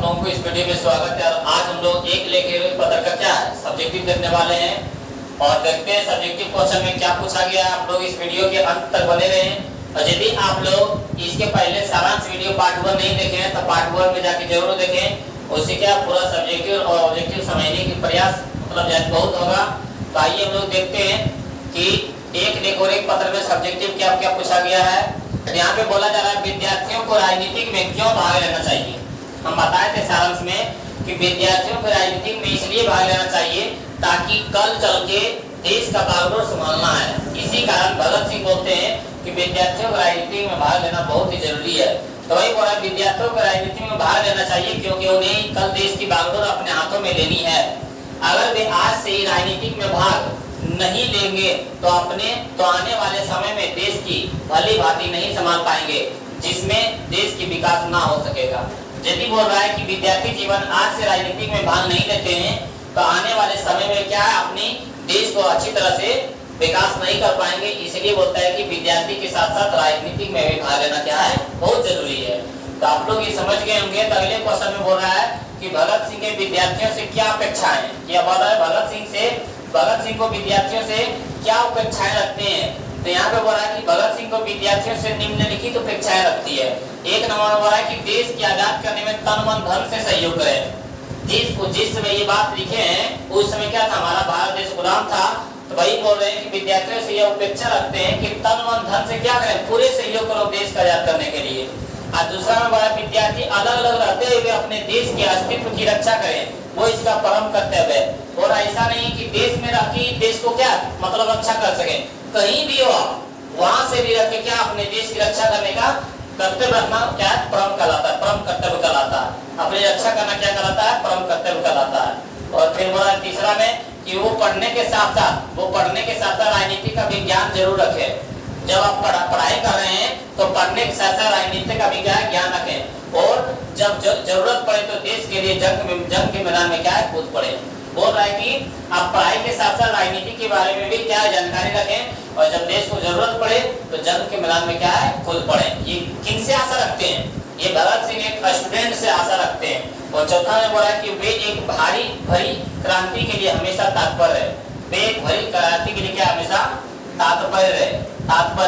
लोगों को इस वीडियो में स्वागत है। और आज हम लोग एक लेखे हुए पत्र का क्या है सब्जेक्टिव देखने वाले हैं और देखते हैं सब्जेक्टिव क्वेश्चन में क्या पूछा गया। आप लोग इस वीडियो के अंत तक बने रहें और यदि आप लोग इसके पहले सारांश वीडियो पार्ट 1 नहीं देखे हैं तो पार्ट 1 में जाके जरूर देखें। उससे क्या पूरा सब्जेक्टिव और ऑब्जेक्टिव समझने की प्रयास मतलब बहुत होगा। तो आइए हम लोग देखते हैं कि एक लेख और एक पत्र में सब्जेक्टिव क्या क्या पूछा गया है। यहाँ पे बोला जा रहा है विद्यार्थियों को राजनीतिक में क्यों भाग लेना चाहिए। हम बताए थे सारांश में कि विद्यार्थियों को राजनीतिक में इसलिए भाग लेना चाहिए ताकि कल चल के देश का बागडोर संभालना है। इसी कारण भगत सिंह बोलते हैं कि विद्यार्थियों को राजनीति में भाग लेना बहुत ही जरूरी है। तो वही बोला विद्यार्थियों को राजनीति में भाग लेना चाहिए क्योंकि उन्हें कल देश की बागडोर अपने हाथों में लेनी है। अगर वे आज से ही राजनीतिक में भाग नहीं लेंगे तो आने वाले समय में देश की भली भांति नहीं संभाल पाएंगे, जिसमें देश की विकास ना हो सकेगा। यदि बोल रहा है कि विद्यार्थी जीवन आज से राजनीति में भाग नहीं लेते हैं तो आने वाले समय में क्या है अपनी देश को अच्छी तरह से विकास नहीं कर पाएंगे। इसलिए बोलता है कि विद्यार्थी के साथ साथ राजनीति में भी भाग लेना क्या है बहुत जरूरी है। तो आप लोग ये समझ गए होंगे। तो अगले क्वेश्चन में बोल रहा है कि भगत सिंह के विद्यार्थियों से क्या अपेक्षाएं। यह बोल रहा है भगत सिंह को विद्यार्थियों से क्या अपेक्षाएं रखते हैं। तो यहाँ पे बोल रहा है कि भगत सिंह को विद्यार्थियों से निम्नलिखित अपेक्षाएं रखती है। एक नंबर में बोल रहा है कि देश की आजाद करने में तन मन धन से सहयोग करें। जिस समय ये बात लिखे हैं उस समय क्या था, हमारा भारत देश गुलाम था। तो वही बोल रहे हैं कि विद्यार्थियों से यह अपेक्षा रखते हैं कि तन मन धन से क्या करें, पूरे सहयोग करो देश का आजाद करने के लिए। और दूसरा में बोला विद्यार्थी अलग अलग रहते हुए अपने देश के अस्तित्व की रक्षा करें, वो इसका परम कर्तव्य है। और ऐसा नहीं कि देश में रह के देश को क्या मतलब रक्षा कर सके, कहीं भी हो आप वहां से भी रह के क्या अपने देश की रक्षा करने का कर्तव्य रखना क्या परम कहलाता है, परम कर्तव्य कहलाता है। अपनी रक्षा करना क्या कहलाता है, परम कर्तव्य कहलाता है। और फिर बोला तीसरा में कि वो पढ़ने के साथ साथ राजनीति का विज्ञान जरूर रखे। जब आप पढ़ाई कर रहे हैं तो पढ़ने के साथ साथ राजनीति का ज्ञान रखें और जब जरूरत पड़े तो देश के लिए जंग के मैदान में क्या है कूद पड़े। बोल रहा है कि आप पढ़ाई के साथ साथ राजनीति के बारे में भी क्या जानकारी रखें और जब देश को जरूरत पड़े तो जंग के मैदान में क्या है कूद पड़े। ये किन से आशा रखते हैं, ये भगत सिंह एक स्टूडेंट से आशा रखते हैं। और चौथा में बोला है कि वे एक भारी भरी क्रांति के लिए हमेशा तात्पर्य है। वे एक भरी क्रांति के लिए क्या हमेशा तात्पर्य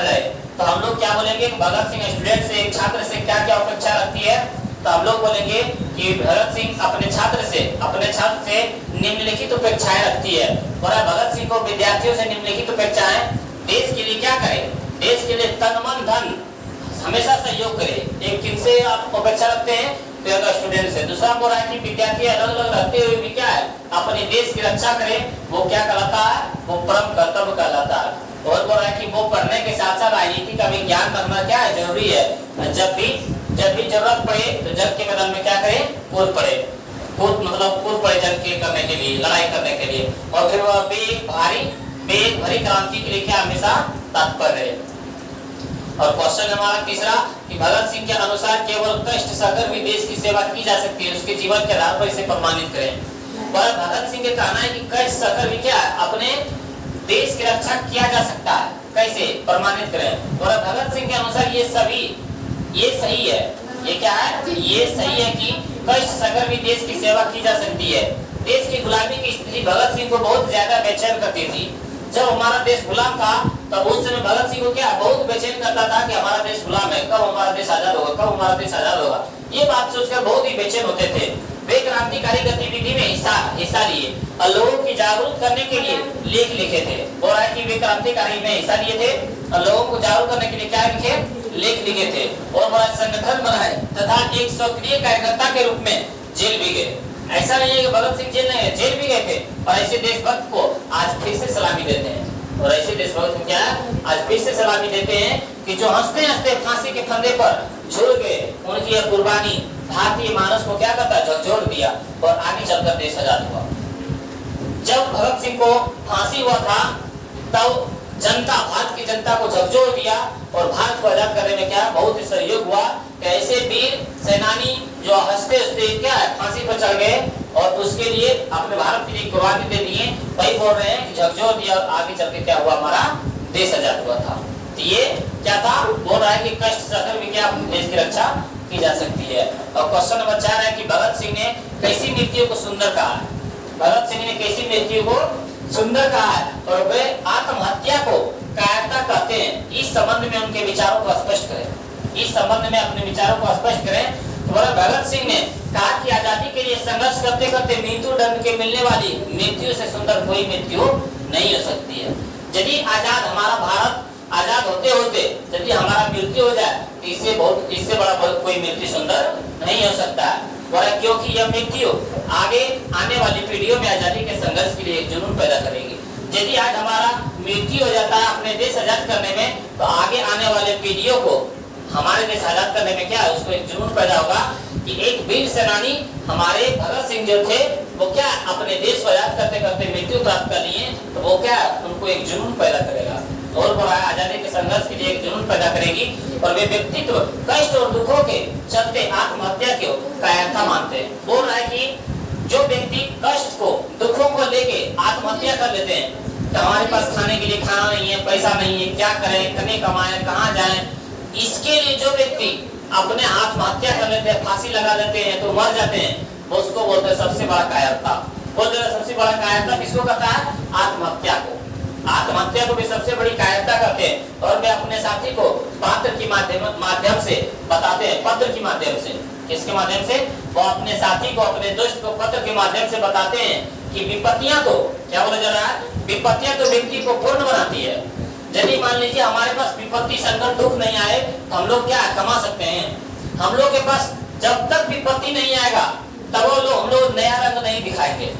रहे। तो हम लोग क्या बोलेंगे भगत सिंह स्टूडेंट से एक छात्र से क्या क्या अपेक्षा रखती है। तो हम लोग बोलेंगे कि भगत सिंह अपने छात्र से निम्नलिखित अपेक्षाएं रखती है। और भगत सिंह को विद्यार्थियों से निम्नलिखित अपेक्षाएं देश के लिए क्या करें, देश के लिए तन मन धन हमेशा सहयोग करे। एक किनसे आप अपेक्षा रखते हैं, तो स्टूडेंट से। दूसरा बोल रहा है कि विद्यार्थी अलग अलग रहते हुए भी क्या है अपने देश की रक्षा करें, वो क्या कहलाता है, वो परम कर्तव्य कहलाता है। और बोल रहा है कि वो पढ़ने के साथ साथ राजनीति का भी ज्ञान रखना क्या है जरूरी है। जब भी जरूरत पड़े तो जंग के मैदान में क्या करें कूद पड़े जंग के करने के लिए, लड़ाई करने के लिए। और फिर वह एक भरी क्रांति के लिए क्या हमेशा तत्पर रहे। और क्वेश्चन हमारा तीसरा कि भगत सिंह के अनुसार केवल कष्ट सहकर भी देश की सेवा की जा सकती है, उसके जीवन के आधार पर इसे प्रमाणित करें। पर भगत सिंह का कहना है कि कष्ट सहकर भी क्या अपने देश की रक्षा किया जा सकता है, कैसे प्रमाणित करें। और भगत सिंह के अनुसार ये सही है। ये क्या है, ये सही है कि कष्ट सहकर भी देश की सेवा की जा सकती है। देश की गुलामी की स्थिति भगत सिंह को बहुत ज्यादा बेचैन करती थी। जब हमारा देश गुलाम था तब उस समय भगत सिंह को क्या बहुत बेचैन करता था कि हमारा देश गुलाम है, कब हमारा देश आजाद होगा, ये बात सोचकर बहुत ही बेचैन होते थे। वे क्रांतिकारी गतिविधि में हिस्सा लिए और लोगों की जागरूक करने के लिए लेख लिखे थे। बोल रहा है कि वे क्रांतिकारी में हिस्सा लिए थे और लोगों को जागरूक करने के लिए क्या लिखे, लेख लिखे थे। और बड़ा संगठन बनाए तथा एक सक्रिय कार्यकर्ता के रूप में जेल भी गए। ऐसा नहीं है कि भगत सिंह जेल भी गए थे। और ऐसे देशभक्त को आज फिर से सलामी देते हैं। और ऐसे देशभक्त को क्या आज फिर से सलामी देते हैं कि जो हंसते हंसते फांसी के फंदे पर झूल गए, उनकी यह कुर्बानी भारतीय मानस को क्या करता झकझोर दिया और आगे चलकर देश आजाद हुआ। जब भगत सिंह को फांसी हुआ था तब भारत की जनता को झकझोर दिया और भारत को आजाद करने में क्या बहुत ही सहयोग हुआ। ऐसे वीर सेनानी जो हंसते हंसते क्या फांसी पर चढ़ गए और उसके लिए अपने भारत के लिए कुर्बानी दे दिए, वही बोल रहे हैं कि झकझोर दिया और आगे चल के क्या हुआ, हमारा देश आजाद हुआ था। तो ये क्या था, बोल रहा है कि कष्ट सहकर भी क्या देश की रक्षा की जा सकती है। और क्वेश्चन नंबर 4 है कि भगत सिंह ने कैसी मृत्यु को सुंदर कहा है। भगत सिंह ने कैसी मृत्यु को सुंदर कहा है और वे आत्महत्या को कायरता कहते हैं। इस संबंध में उनके विचारों को स्पष्ट करें। इस संबंध में अपने विचारों को स्पष्ट करें। तो भगत सिंह ने कहा कि आजादी के लिए संघर्ष करते करते मृत्यु दंड के मिलने वाली मृत्यु से सुंदर कोई मृत्यु नहीं हो सकती है। यदि आजाद हमारा भारत आजाद होते होते यदि हमारा मृत्यु हो जाए तो इससे बड़ा कोई मृत्यु सुंदर नहीं हो सकता है। क्योंकि यह मृत्यु आगे आने वाली पीढ़ियों में आजादी के संघर्ष के लिए एक जुनून पैदा करेगी। यदि आज हमारा मृत्यु हो जाता है अपने देश आजाद करने में, तो आगे आने वाले पीढ़ियों को हमारे देश आजाद करने में क्या है, उसको एक जुनून पैदा होगा कि एक वीर सेनानी हमारे भगत सिंह जो थे वो क्या अपने देश को आजाद करते करते मृत्यु प्राप्त कर लिए, तो वो क्या उनको एक जुनून पैदा करेगा और बड़ा आजादी के संघर्ष के लिए एक जुनून पैदा करेगी। और वे व्यक्तित्व कष्ट और दुखों के चलते आत्महत्या को कायरता मानते हैं। बोल रहा है कि जो व्यक्ति कष्ट को दुखों को लेके आत्महत्या कर लेते हैं, तो हमारे पास खाने के लिए खाना नहीं है, पैसा नहीं है, क्या करें, कने कमाएं, कहाँ जाएं, इसके लिए जो व्यक्ति अपने आत्महत्या कर लेते हैं, फांसी लगा लेते हैं, तो मर जाते हैं, उसको बोलते हैं सबसे बड़ा कायरता। बोलते हैं सबसे बड़ा कायरता किसको कहता है? आत्महत्या को। आत्महत्या को भी सबसे बड़ी कायरता करते हैं। और वे अपने साथी को पत्र के माध्यम से बताते हैं, पत्र के माध्यम से। किसके माध्यम से? वो अपने साथी को, अपने दोस्त को पत्र के माध्यम से बताते हैं कि विपत्तियां तो क्या बोला जा रहा है, विपत्तियां तो व्यक्ति को पूर्ण बनाती है। यदि मान लीजिए हमारे पास विपत्ति संकट दुख नहीं आए तो हम लोग क्या कमा सकते हैं? हम लोग के पास जब तक विपत्ति नहीं आएगा तब हम लोग नया रंग नहीं दिखाएंगे।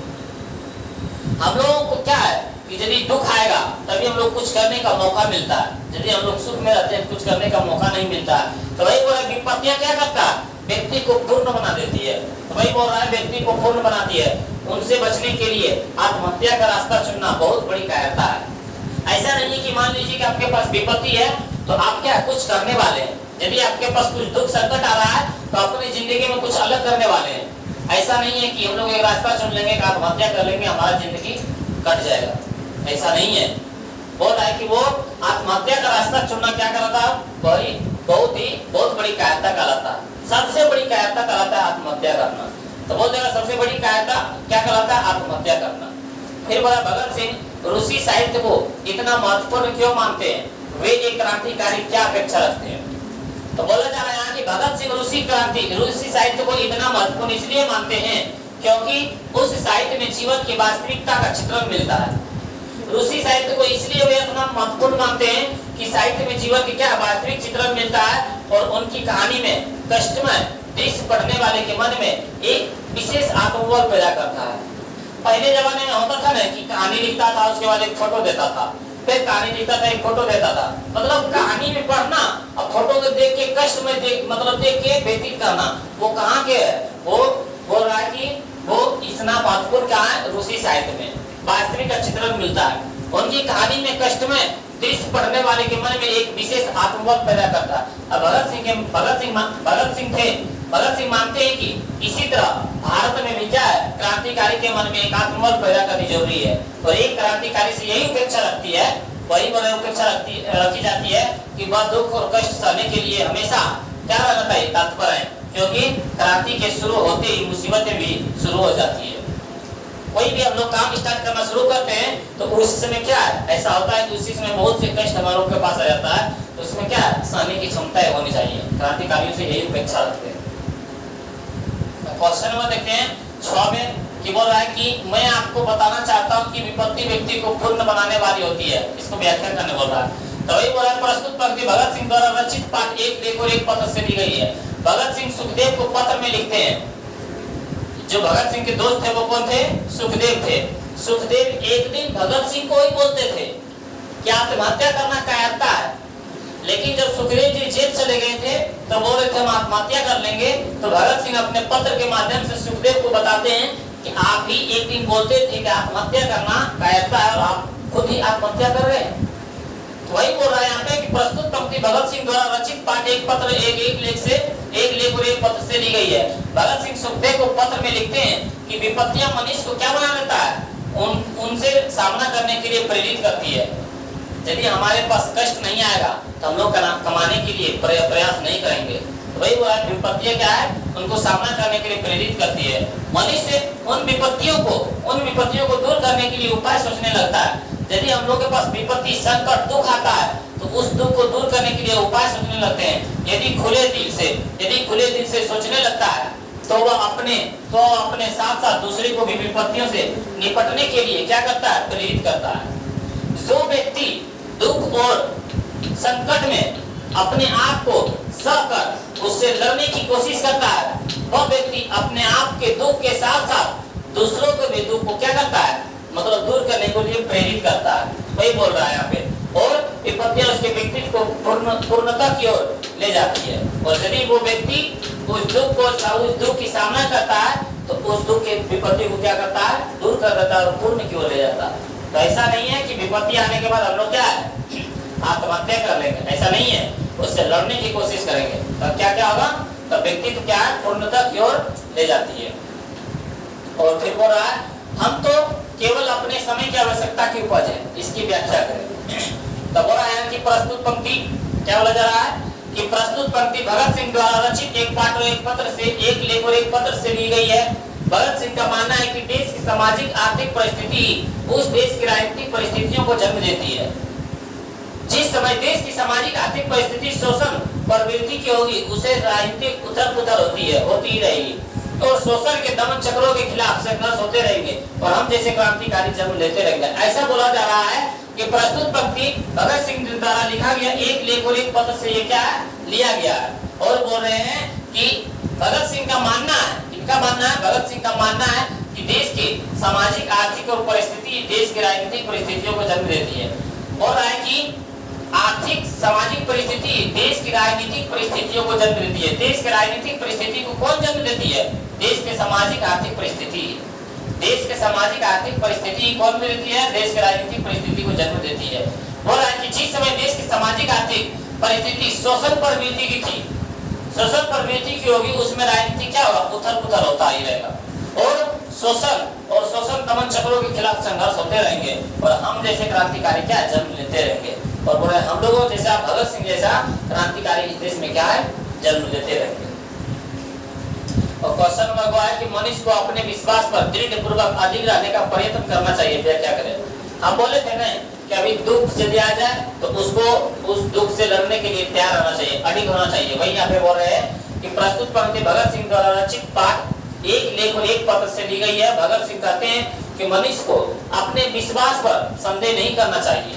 हम लोगों को क्या है कि यदि दुख आएगा तभी हम लोग कुछ करने का मौका मिलता है। यदि हम लोग सुख में रहते हैं कुछ करने का मौका नहीं मिलता है। तो वही बोला विपत्तियां क्या करता है? व्यक्ति को पूर्ण बना देती है। तो वही बोल रहा है व्यक्ति को पूर्ण बनाती है। उनसे बचने के लिए आत्महत्या का रास्ता चुनना बहुत बड़ी कायरता है। ऐसा नहीं है कि मान लीजिए कि आपके पास विपत्ति है तो आप क्या कुछ करने वाले हैं। यदि आपके पास कुछ दुख संकट आ रहा है तो अपनी जिंदगी में कुछ अलग करने वाले हैं। ऐसा नहीं है कि हम लोग एक रास्ता चुन लेंगे, आत्महत्या कर लेंगे, हमारा जिंदगी कट जाएगा। ऐसा नहीं है। बोल रहा है कि वो आत्महत्या का रास्ता चुनना क्या कहलाता है? बहुत बड़ी कायरता कहलाता है। सबसे बड़ी कायरता कहलाता है आत्महत्या करना। तो बोल देगा सबसे बड़ी कायरता क्या कहलाता है? आत्महत्या करना। फिर बोला भगत सिंह रूसी साहित्य को इतना महत्वपूर्ण क्यों मानते हैं? वे एक क्रांतिकारी क्या अपेक्षा रखते हैं? तो बोला जा रहा है कि भगत सिंह रूसी साहित्य को इतना महत्वपूर्ण इसलिए मानते हैं क्योंकि उस साहित्य में जीवन की वास्तविकता का चित्रण मिलता है। रूसी साहित्य को इसलिए वे इतना महत्वपूर्ण मानते हैं कि साहित्य में जीवन की क्या वास्तविक चित्रण मिलता है और उनकी कहानी में कष्टमय दृश्य पढ़ने वाले के मन में एक विशेष आत्मबल पैदा करता है। पहले जमाने में होता था ना कि कहानी लिखता था, उसके बाद एक फोटो देता था, फिर कहानी लिखता था, एक फोटो देता था। मतलब कहानी में पढ़ना और फोटो को देख के कष्ट में देख के व्यतीत करना, वो कहाँ के है? वो बोल रहा है कि वो इतना महत्वपूर्ण कहाँ है? रूसी साहित्य में वास्तविक का चित्रण मिलता है। उनकी कहानी में कष्ट में दृश्य पढ़ने वाले के मन में एक विशेष आत्मबल पैदा करता है। अब भगत सिंह मानते हैं कि इसी तरह भारत में भी क्या है? क्रांतिकारी के मन में एक आत्मबल पैदा करनी जरूरी है। और एक क्रांतिकारी से यही अपेक्षा रखती है, वही अपेक्षा रखी जाती है कि वह दुख और कष्ट सहने के लिए हमेशा क्या रहना चाहिए? तत्पर है। क्योंकि क्रांति के शुरू होते ही मुसीबतें भी शुरू हो जाती है। कोई भी हम लोग काम स्टार्ट करना शुरू करते हैं तो उस समय क्या है? ऐसा होता है कि उसी समय बहुत से कष्ट हमारे के पास आ जाता है। तो उसमें क्या है? सहने की क्षमता होनी चाहिए। क्रांतिकारियों से यही अपेक्षा रखते हैं। क्वेश्चन नंबर देखते हैं 6 में कि बोल रहा है कि मैं आपको बताना चाहता हूं कि विपत्ति व्यक्ति को पूर्ण बनाने वाली होती है। इसको व्याख्या करने बोल रहा है। तो वही बोल रहा है प्रस्तुत पंक्ति भगत सिंह द्वारा रचित पाठ एक लेख और एक पत्र से दी गई है। भगत सिंह सुखदेव को पत्र में लिखते हैं। जो भगत सिंह के दोस्त थे वो कौन थे? सुखदेव थे। सुखदेव एक दिन भगत सिंह को ही बोलते थे कि आत्महत्या करना कायरता है। लेकिन जब सुखदेव जी जेल चले गए थे तो बोल रहे थे हम आत्महत्या कर लेंगे। तो भगत सिंह अपने पत्र के माध्यम से सुखदेव को बताते हैं कि आप ही एक दिन बोलते थे कि आत्महत्या करना कायरता है और आप खुद ही आत्महत्या कर रहे हैं। तो वही बोल रहा है यहाँ पे कि प्रस्तुत पंक्ति भगत सिंह द्वारा रचित पाठ एक पत्र एक लेख और एक पत्र से ली गई है। भगत सिंह सुखदेव को पत्र में लिखते हैं कि विपत्तियां मनुष्य को क्या बना लेता है? उनसे सामना करने के लिए प्रेरित करती है। यदि हमारे पास कष्ट नहीं आएगा तो हम लोग कमाने के लिए प्रयास नहीं करेंगे। वही वो विपत्तियां क्या है, उनको सामना करने के लिए प्रेरित करती है। मनुष्य उन विपत्तियों को दूर करने के लिए उपाय सोचने लगता है। यदि हम लोग के पास विपत्ति, संकट, दुख आता है तो उस दुख को दूर करने के लिए उपाय सोचने लगते हैं। यदि खुले दिल से सोचने लगता है तो वह अपने साथ साथ दूसरे को भी विपत्तियों से निपटने के लिए क्या करता है, प्रेरित करता है। जो व्यक्ति दुख और संकट में अपने आप को सहकर उससे लड़ने की कोशिश करता है, वह व्यक्ति अपने आप के दुख के साथ साथ दूसरों के भी दुख को क्या करता है, मतलब दूर करने के लिए प्रेरित करता है। वही बोल रहा है यहाँ पे। और विपत्तियां उसके व्यक्तित्व को पूर्णता की ओर ले जाती है। और यदि वो व्यक्ति उस दुख की सामना करता है तो उस दुख के विपत्ति को क्या करता है, दूर कर देता है और पूर्ण की ओर ले जाता है। तो ऐसा नहीं है कि विपत्ति आने के बाद हम लोग क्या है, आत्महत्या कर लेंगे, ऐसा नहीं है। उससे लड़ने की कोशिश करेंगे तो क्या होगा, तो व्यक्तित्व क्या है, पूर्णता की ओर ले जाती है। और फिर बोल रहा है हम तो केवल अपने समय की आवश्यकता की उपज है, इसकी व्याख्या करें। तो बोल रहा है कि प्रस्तुत पंक्ति क्या बोला जा रहा है कि प्रस्तुत पंक्ति भगत सिंह द्वारा रचित एक पाठ और एक पत्र से, एक लेख और एक पत्र से ली गई है। भगत सिंह का मानना है कि देश की सामाजिक आर्थिक परिस्थिति उस देश की राजनीतिक परिस्थितियों को जन्म देती है। जिस समय देश की सामाजिक आर्थिक परिस्थिति शोषण प्रवृत्ति की होगी, उसे राजनीतिक उथल-पुथल होती ही रहेगी और शोषण के दमन चक्रों के खिलाफ संघर्ष होते रहेंगे और हम जैसे क्रांतिकारी जन्म लेते रहेंगे। ऐसा बोला जा रहा है कि प्रस्तुत पंक्ति भगत सिंह द्वारा लिखा गया एक लेख और एक पत्र से ये क्या है, लिया गया है। और बोल रहे हैं कि भगत सिंह का मानना है, इनका मानना है, भगत सिंह का मानना है कि देश की सामाजिक आर्थिक और परिस्थिति देश की राजनीतिक परिस्थितियों को जन्म देती है। बोल रहा है कि आर्थिक सामाजिक परिस्थिति देश की राजनीतिक परिस्थितियों को जन्म देती है। देश की राजनीतिक परिस्थिति को कौन जन्म देती है, देश के सामाजिक आर्थिक परिस्थिति। देश के सामाजिक आर्थिक परिस्थिति कौन देती है, देश की राजनीतिक परिस्थिति को जन्म देती है। बोल रहा है कि जिस समय देश की सामाजिक आर्थिक परिस्थिति शोषण प्रवृत्ति की थी, शोषण प्रवृत्ति की होगी, उसमें राजनीति क्या होगा, उथल-पुथल होता ही रहेगा और शोषण दमन चक्रों के खिलाफ संघर्ष होते रहेंगे और हम जैसे क्रांतिकारी क्या जन्म लेते रहेंगे। और बोले हम लोगों जैसा भगत सिंह जैसा क्रांतिकारी इस देश में क्या है, जन्म लेते रहेंगे। और क्वेश्चन नंबर 2 है कि मनुष्य को अपने विश्वास पर दृढ़ पूर्वक अडिग रहने का प्रयत्न करना चाहिए। क्या करें, हम बोले थे ना कि अभी दुख यदि आ जाए तो उसको उस दुख से लड़ने के लिए तैयार रहना चाहिए, अडिग होना चाहिए। वही यहाँ पे बोल रहे हैं कि प्रस्तुत पंक्ति भगत सिंह द्वारा रचित पाठ एक लेख और एक पत्र से ली गई है। भगत सिंह कहते हैं कि मनुष्य को अपने विश्वास पर संदेह नहीं करना चाहिए।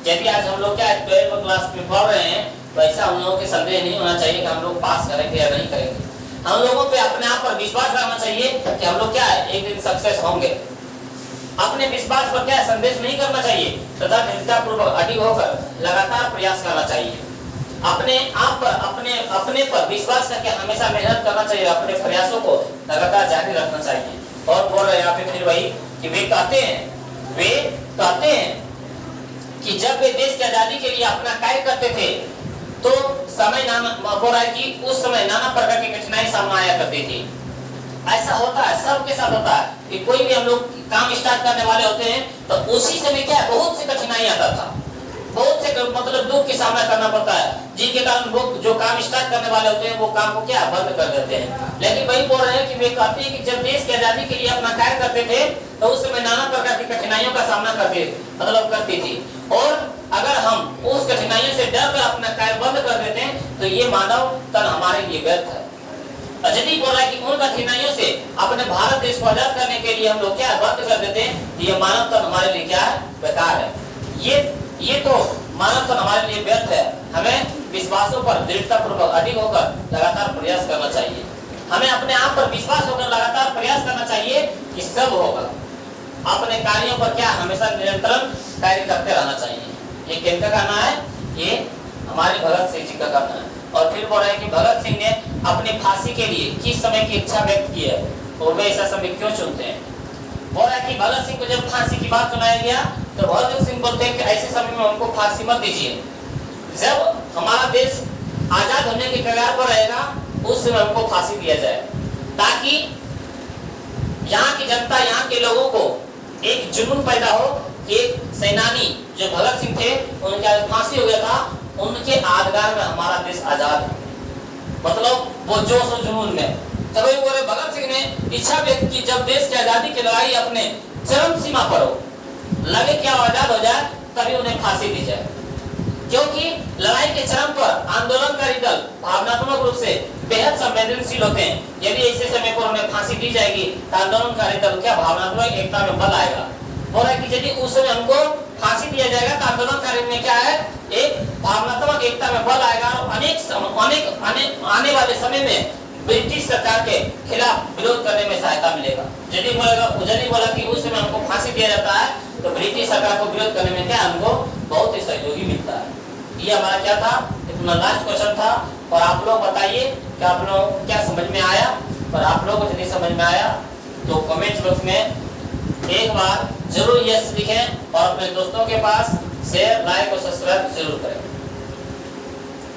यदि आज हम लोग क्या 12th क्लास में पढ़ रहे हैं तो ऐसा हम लोगों के संदेह नहीं होना चाहिए कि हम लोग पास करेंगे या नहीं करेंगे। हम लोगों पे अपने आप पर विश्वास रखना चाहिए कि हम लोग क्या है, एक दिन सक्सेस होंगे। अपने विश्वास पर क्या संदेश नहीं करना चाहिए तथा दृढ़तापूर्वक अडिग होकर लगातार प्रयास करना चाहिए। अपने आप पर अपने पर विश्वास करके हमेशा मेहनत करना चाहिए, अपने प्रयासों को लगातार जारी रखना चाहिए। और बोल रहे यहाँ पे फिर वही कि वे कहते हैं कि जब वे देश की आजादी के लिए अपना कार्य करते थे तो समय हो रहा है कि उस समय नाना प्रकार की कठिनाई सामने आया करती थी। ऐसा होता है, सबके साथ होता है कि कोई भी हम लोग काम स्टार्ट करने वाले होते हैं तो उसी समय क्या है, बहुत सी कठिनाई आता था, बहुत से मतलब दुख की सामना करना पड़ता है, जिनके कारण वो जो काम स्टार्ट करने वाले होते हैं वो काम को क्या बंद कर देते हैं। लेकिन वही बोल रहे हैं कि वे कहते हैं कि जब देश की आजादी के लिए अपना कार्य करते थे तो उस समय नाना प्रकार की कठिनाइयों का सामना करती थी और अगर हम उस कठिनाइयों से डर कर अपना कार्य बंद कर देते हैं तो ये मानव तन हमारे लिए व्यर्थ है। यदि बोला कि उन कठिनाइयों से अपने भारत देश को आजाद करने के लिए हम लोग क्या बंद कर देते हैं, ये मानव तन हमारे लिए क्या है, बेकार है। ये तो मानव तन हमारे लिए व्यर्थ है। हमें विश्वासों पर दृढ़तापूर्वक अडिग होकर लगातार प्रयास करना चाहिए। हमें अपने आप पर विश्वास होकर लगातार प्रयास करना चाहिए कि सब होगा। अपने कार्यों पर क्या हमेशा निरंतर कार्य करते रहना चाहिए। ये किनका कहना है, ये हमारे भगत सिंह जी का कहना है। और फिर बोल रहे हैं कि भगत सिंह ने अपनी फांसी के लिए किस समय की इच्छा व्यक्त की है और वे ऐसा समय क्यों चुनते हैं। बोल रहा है कि भगत सिंह को जब फांसी की बात सुनाया गया तो भगत सिंह बोलते हैं कि ऐसे समय में हमको फांसी मत दीजिए, जब हमारा देश आजाद होने के कगार पर रहेगा उस समय हमको फांसी दिया जाए, ताकि यहाँ की जनता, यहाँ के लोगों को एक जुनून पैदा हो कि एक सेनानी जो भगत सिंह थे उनका फांसी हो गया था, उनके यादगार में हमारा देश आजाद है। मतलब वो जोश और जुनून में। जब भगत सिंह ने इच्छा व्यक्त की जब देश की आजादी की लड़ाई अपने चरम सीमा पर हो, लगे क्या आजाद हो जाए, तभी उन्हें फांसी दी जाए। क्योंकि लड़ाई के चरम पर आंदोलनकारी दल भावनात्मक रूप से बेहद संवेदनशील होते हैं। यदि ऐसे समय पर उन्हें फांसी दी जाएगी तो आंदोलनकारी दल क्या भावनात्मक एकता में बल आएगा। बोला कि यदि उस समय हमको फांसी दिया जाएगा तो आंदोलनकारी में क्या है, एक भावनात्मक एकता में बल आएगा और अनेक आने वाले समय में ब्रिटिश सरकार के खिलाफ विरोध करने में सहायता मिलेगा। यदि बोला कि उस समय हमको फांसी दिया जाता है तो ब्रिटिश सरकार को विरोध करने में क्या हमको बहुत ही सहयोगी मिलता है। ये हमारा क्या था, इतना लास्ट क्वेश्चन था। और आप लोग बताइए कि आप लोग क्या समझ में आया। और आप लोगों को यदि समझ में आया तो कमेंट बॉक्स में एक बार जरूर यस लिखें और अपने दोस्तों के पास शेयर, लाइक और सब्सक्राइब जरूर करें।